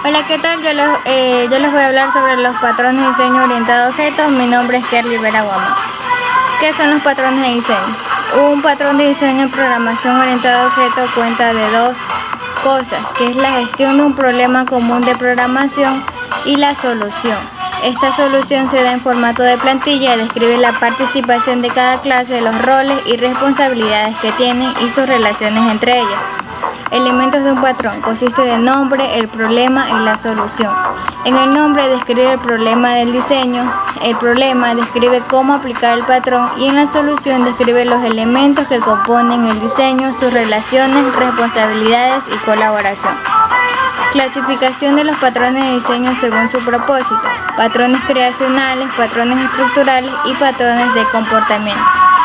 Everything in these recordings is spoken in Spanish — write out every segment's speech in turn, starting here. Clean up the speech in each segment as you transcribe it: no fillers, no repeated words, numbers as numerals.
Hola, ¿qué tal? Yo les voy a hablar sobre los patrones de diseño orientado a objetos. Mi nombre es Kerly Vera Guama. ¿Qué son los patrones de diseño? Un patrón de diseño en programación orientada a objetos cuenta de dos cosas, que es la gestión de un problema común de programación y la solución. Esta solución se da en formato de plantilla y describe la participación de cada clase, los roles y responsabilidades que tienen y sus relaciones entre ellas. Elementos de un patrón: consiste del nombre, el problema y la solución. En el nombre describe el problema del diseño, el problema describe cómo aplicar el patrón y en la solución describe los elementos que componen el diseño, sus relaciones, responsabilidades y colaboración. Clasificación de los patrones de diseño según su propósito: patrones creacionales, patrones estructurales y patrones de comportamiento.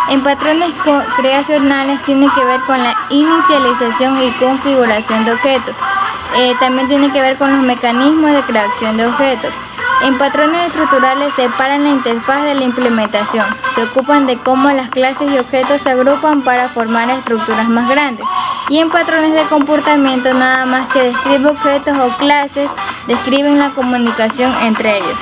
En patrones creacionales tiene que ver con la inicialización y configuración de objetos. También tiene que ver con los mecanismos de creación de objetos. En patrones estructurales separan la interfaz de la implementación. Se ocupan de cómo las clases y objetos se agrupan para formar estructuras más grandes. Y en patrones de comportamiento nada más que describe objetos o clases, describen la comunicación entre ellos.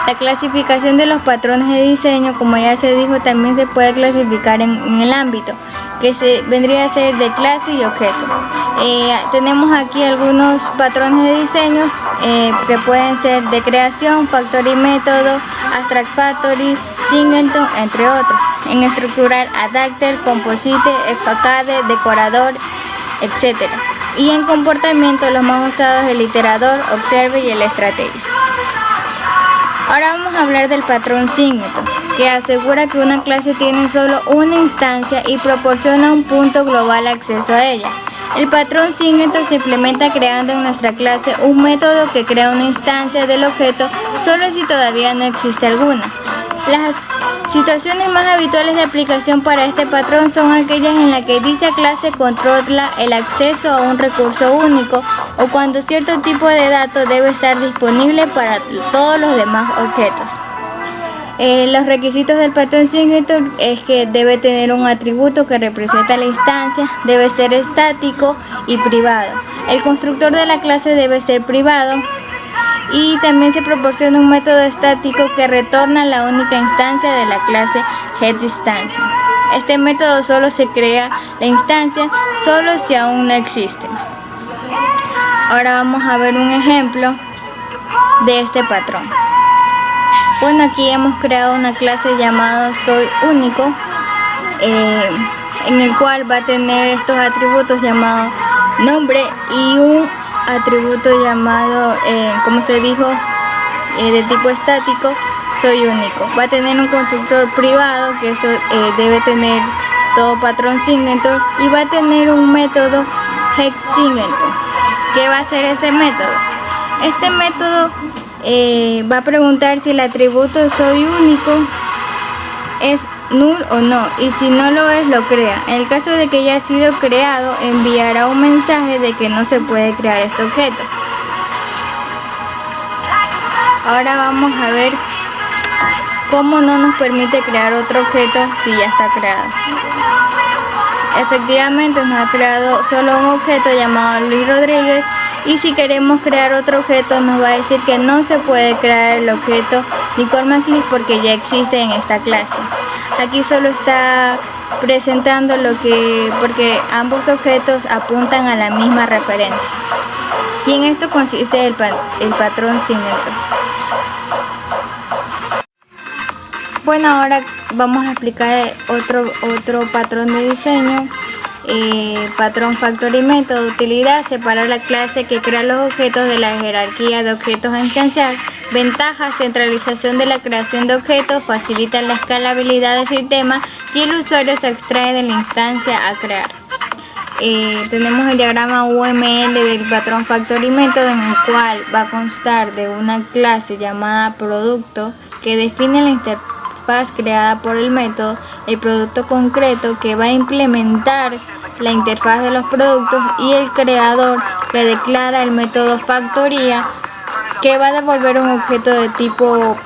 La clasificación de los patrones de diseño, como ya se dijo, también se puede clasificar en el ámbito, que vendría a ser de clase y objeto. Tenemos aquí algunos patrones de diseños que pueden ser de creación, factory método, abstract factory, singleton, entre otros. En estructural, adapter, composite, facade, decorador, etc. Y en comportamiento, los más usados: el iterador, observer y el strategy. Ahora vamos a hablar del patrón singleton, que asegura que una clase tiene solo una instancia y proporciona un punto global acceso a ella. El patrón singleton se implementa creando en nuestra clase un método que crea una instancia del objeto solo si todavía no existe alguna. Las situaciones más habituales de aplicación para este patrón son aquellas en las que dicha clase controla el acceso a un recurso único o cuando cierto tipo de datos debe estar disponible para todos los demás objetos. Los requisitos del patrón singleton es que debe tener un atributo que representa la instancia, debe ser estático y privado. El constructor de la clase debe ser privado. Y también se proporciona un método estático que retorna la única instancia de la clase getInstancia. Este método solo se crea la instancia solo si aún no existe. Ahora vamos a ver un ejemplo de este patrón. Bueno, aquí hemos creado una clase llamada SoyUnico, en el cual va a tener estos atributos llamados nombre y un atributo llamado, como se dijo, de tipo estático, SoyUnico. Va a tener un constructor privado, que eso debe tener todo patrón singleton, y va a tener un método getSingleton. ¿Qué va a hacer ese método? Este método va a preguntar si el atributo SoyUnico es null o no, y si no lo es, lo crea. En el caso de que ya ha sido creado, enviará un mensaje de que no se puede crear este objeto. Ahora vamos a ver cómo no nos permite crear otro objeto si ya está creado. Efectivamente nos ha creado solo un objeto llamado Luis Rodríguez, y si queremos crear otro objeto nos va a decir que no se puede crear el objeto Nicole McLeod porque ya existe en esta clase. Aquí solo está presentando porque ambos objetos apuntan a la misma referencia. Y en esto consiste el patrón singleton. Bueno, ahora vamos a explicar otro patrón de diseño. Patrón factory método. Utilidad: separar la clase que crea los objetos de la jerarquía de objetos a instanciar. Ventajas: centralización de la creación de objetos, facilita la escalabilidad del sistema y el usuario se extrae de la instancia a crear. Tenemos el diagrama UML del patrón factory método, en el cual va a constar de una clase llamada producto que define la interfaz creada por el método, el producto concreto que va a implementar la interfaz de los productos y el creador que declara el método factoría que va a devolver un objeto de tipo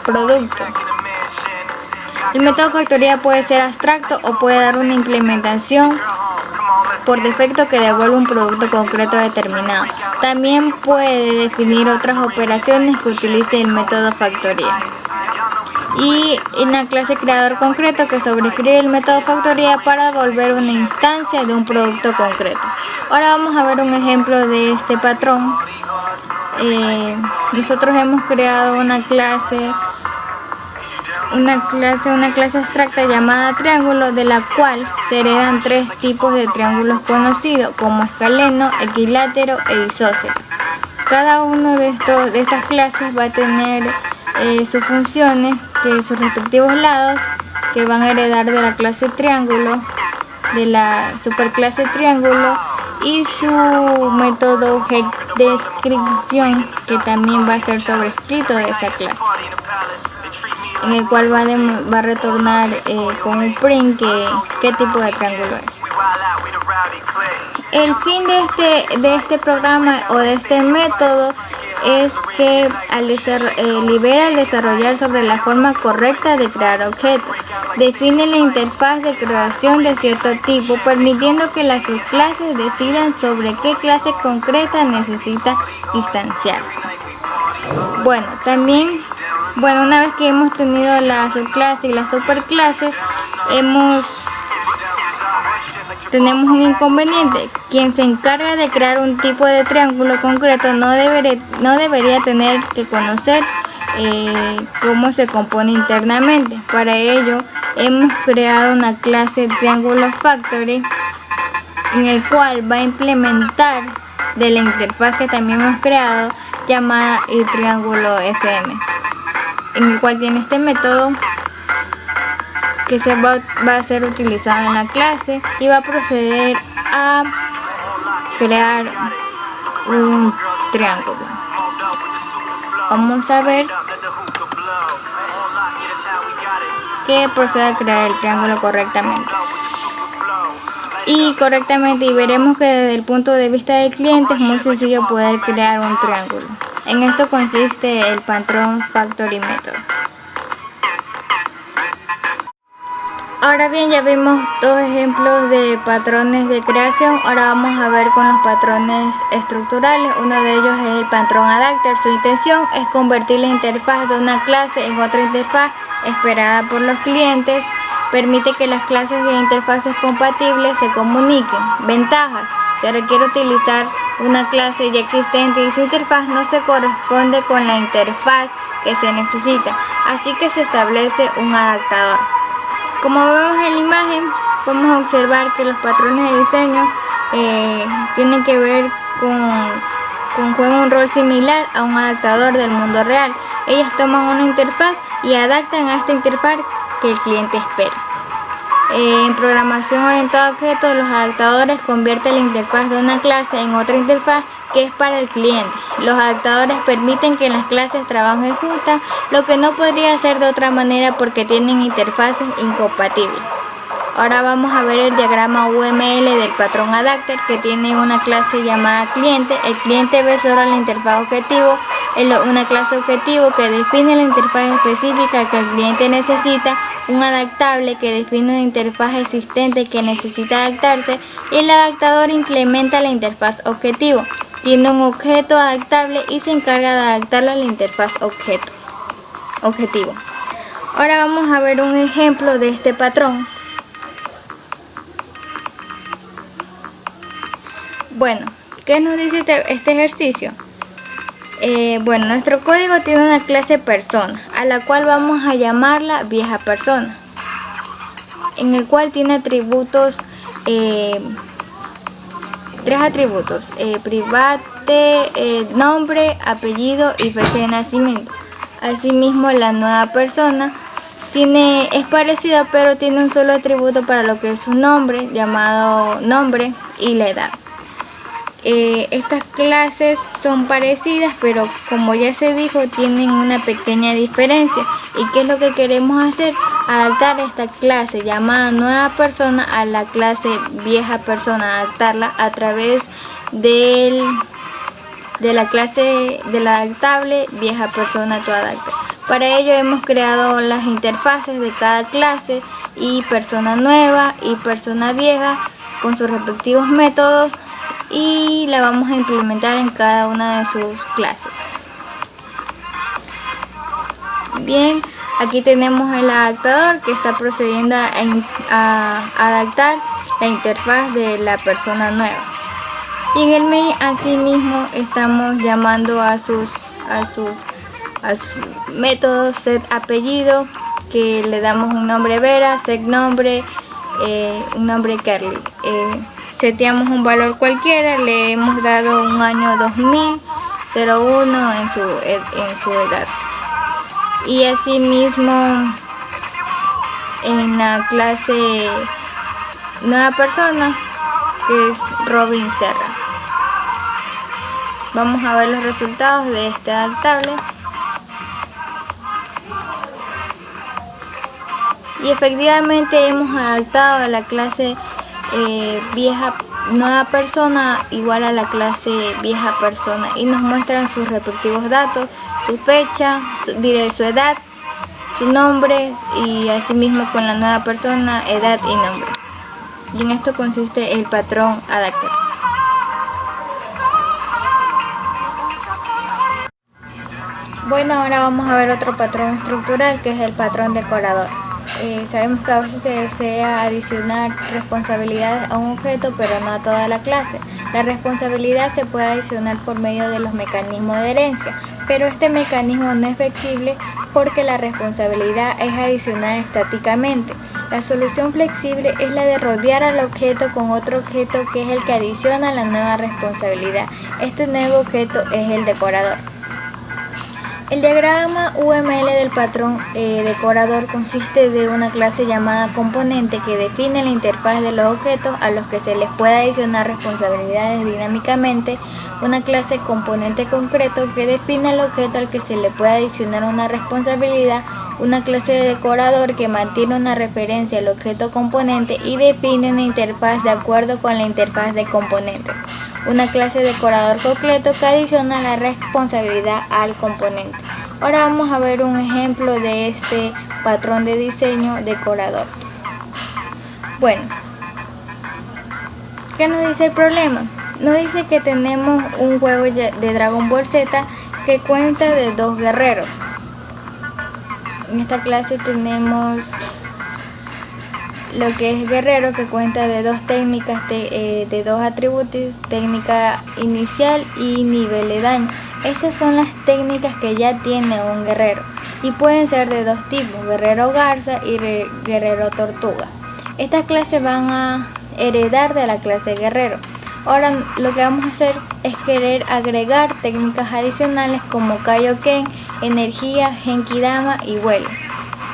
producto. El método factoría puede ser abstracto o puede dar una implementación por defecto que devuelve un producto concreto determinado. También puede definir otras operaciones que utilice el método factoría. Y en la clase creador concreto, que sobrescribe el método factoría para devolver una instancia de un producto concreto. Ahora vamos a ver un ejemplo de este patrón. Nosotros hemos creado una clase abstracta llamada triángulo, de la cual se heredan tres tipos de triángulos conocidos como escaleno, equilátero e isósceles. Cada uno de estas clases va a tener sus funciones, que sus respectivos lados, que van a heredar de la clase triángulo, de la superclase triángulo, y su método de descripción, que también va a ser sobrescrito de esa clase, en el cual va a retornar con un print qué tipo de triángulo es. El fin de este programa o de este método es que libera al desarrollar sobre la forma correcta de crear objetos. Define la interfaz de creación de cierto tipo, permitiendo que las subclases decidan sobre qué clase concreta necesita instanciarse. Una vez que hemos tenido la subclase y la superclase, tenemos un inconveniente. Quien se encarga de crear un tipo de triángulo concreto no debería tener que conocer cómo se compone internamente. Para ello hemos creado una clase Triangulo Factory, en el cual va a implementar de la interfaz que también hemos creado, llamada Triángulo FM, en el cual tiene este método que va a ser utilizado en la clase y va a proceder a crear un triángulo. Vamos a ver que procede a crear el triángulo correctamente. Y veremos que desde el punto de vista del cliente es muy sencillo poder crear un triángulo. En esto consiste el patrón Factory Method. Ahora bien, ya vimos dos ejemplos de patrones de creación. Ahora vamos a ver con los patrones estructurales. Uno de ellos es el patrón adapter. Su intención es convertir la interfaz de una clase en otra interfaz esperada por los clientes. Permite que las clases de interfaces compatibles se comuniquen. Ventajas: se requiere utilizar una clase ya existente y su interfaz no se corresponde con la interfaz que se necesita, así que se establece un adaptador. Como vemos en la imagen, podemos observar que los patrones de diseño tienen que ver juegan un rol similar a un adaptador del mundo real. Ellas toman una interfaz y adaptan a esta interfaz que el cliente espera. En programación orientada a objetos, los adaptadores convierten la interfaz de una clase en otra interfaz que es para el cliente. Los adaptadores permiten que las clases trabajen juntas, lo que no podría hacer de otra manera porque tienen interfaces incompatibles. Ahora vamos a ver el diagrama UML del patrón adapter, que tiene una clase llamada cliente. El cliente ve solo la interfaz objetivo, una clase objetivo que define la interfaz específica que el cliente necesita, un adaptable que define una interfaz existente que necesita adaptarse, y el adaptador implementa la interfaz objetivo. Tiene un objeto adaptable y se encarga de adaptarlo a la interfaz objetivo. Ahora vamos a ver un ejemplo de este patrón. ¿Qué nos dice este ejercicio? Nuestro código tiene una clase persona, a la cual vamos a llamarla vieja persona, en el cual tiene atributos, tres atributos: private, nombre, apellido y fecha de nacimiento. Asimismo, la nueva persona es parecida, pero tiene un solo atributo para lo que es su nombre, llamado nombre, y la edad. Estas clases son parecidas, pero como ya se dijo, tienen una pequeña diferencia. ¿Y qué es lo que queremos hacer? Adaptar esta clase llamada nueva persona a la clase vieja persona, adaptarla a través de la clase del adaptable vieja persona to adapter. Para ello hemos creado las interfaces de cada clase, y persona nueva y persona vieja, con sus respectivos métodos y la vamos a implementar en cada una de sus clases. Bien, aquí tenemos el adaptador que está procediendo a adaptar la interfaz de la persona nueva. Y en el mail asimismo estamos llamando a sus métodos set apellido, que le damos un nombre Vera, set nombre, un nombre Carly. Seteamos un valor cualquiera, le hemos dado un año 2001 en su edad. Y asimismo en la clase nueva persona, que es Robin Serra. Vamos a ver los resultados de este adaptable. Y efectivamente hemos adaptado a la clase nueva persona igual a la clase vieja persona, y nos muestran sus respectivos datos, su fecha, su edad, su nombre, y asimismo con la nueva persona, edad y nombre. Y en esto consiste el patrón adapter. Bueno, ahora vamos a ver otro patrón estructural, que es el patrón decorador. Sabemos que a veces se desea adicionar responsabilidades a un objeto, pero no a toda la clase. La responsabilidad se puede adicionar por medio de los mecanismos de herencia, pero este mecanismo no es flexible porque la responsabilidad es adicionada estáticamente. La solución flexible es la de rodear al objeto con otro objeto que es el que adiciona la nueva responsabilidad. Este nuevo objeto es el decorador. El diagrama UML del patrón decorador consiste de una clase llamada componente que define la interfaz de los objetos a los que se les puede adicionar responsabilidades dinámicamente, una clase componente concreto que define el objeto al que se le puede adicionar una responsabilidad, una clase de decorador que mantiene una referencia al objeto componente y define una interfaz de acuerdo con la interfaz de componentes, una clase de decorador completo que adiciona la responsabilidad al componente. Ahora vamos a ver un ejemplo de este patrón de diseño decorador. Bueno, ¿qué nos dice el problema? Nos dice que tenemos un juego de Dragon Ball Z que cuenta de 2 guerreros. En esta clase tenemos lo que es guerrero, que cuenta de 2 técnicas, de 2 atributos, técnica inicial y nivel de daño. Estas son las técnicas que ya tiene un guerrero y pueden ser de 2 tipos, guerrero garza y guerrero tortuga. Estas clases van a heredar de la clase guerrero. Ahora lo que vamos a hacer es querer agregar técnicas adicionales como Kaioken, energía, Genkidama y vuelo.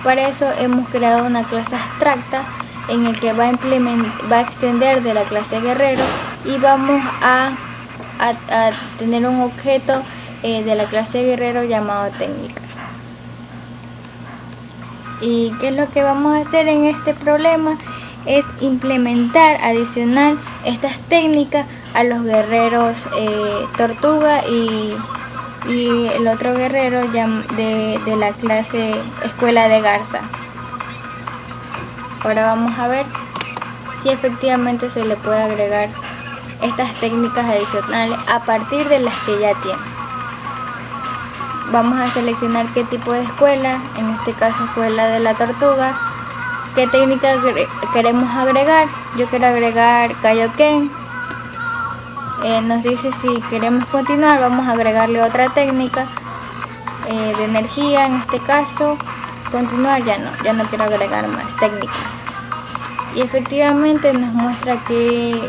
Para eso hemos creado una clase abstracta en el que va a extender de la clase guerrero, y vamos a tener un objeto de la clase guerrero llamado técnicas. ¿Y qué es lo que vamos a hacer en este problema? Es implementar, adicionar estas técnicas a los guerreros tortuga y el otro guerrero de la clase escuela de garza. Ahora vamos a ver si efectivamente se le puede agregar estas técnicas adicionales a partir de las que ya tiene. Vamos a seleccionar qué tipo de escuela, en este caso escuela de la tortuga, qué técnica queremos agregar. Yo quiero agregar Kaioken. Nos dice si queremos continuar, vamos a agregarle otra técnica de energía, en este caso. Continuar, ya no quiero agregar más técnicas. Y efectivamente nos muestra qué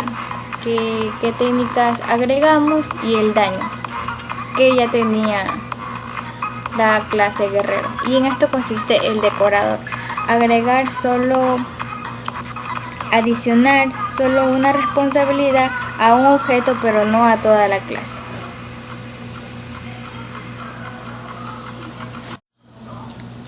técnicas agregamos y el daño que ya tenía la clase guerrero. Y en esto consiste el decorador: agregar adicionar solo una responsabilidad a un objeto, pero no a toda la clase.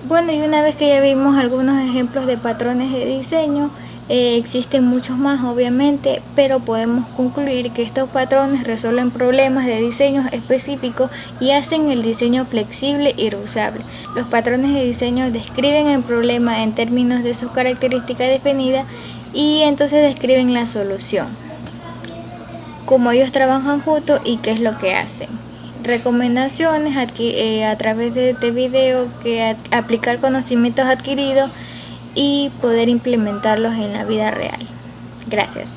Bueno, y una vez que ya vimos algunos ejemplos de patrones de diseño, existen muchos más obviamente, pero podemos concluir que estos patrones resuelven problemas de diseños específicos y hacen el diseño flexible y reusable. Los patrones de diseño describen el problema en términos de sus características definidas y entonces describen la solución. cómo ellos trabajan juntos y qué es lo que hacen. Recomendaciones a través de este video, que aplicar conocimientos adquiridos y poder implementarlos en la vida real. Gracias.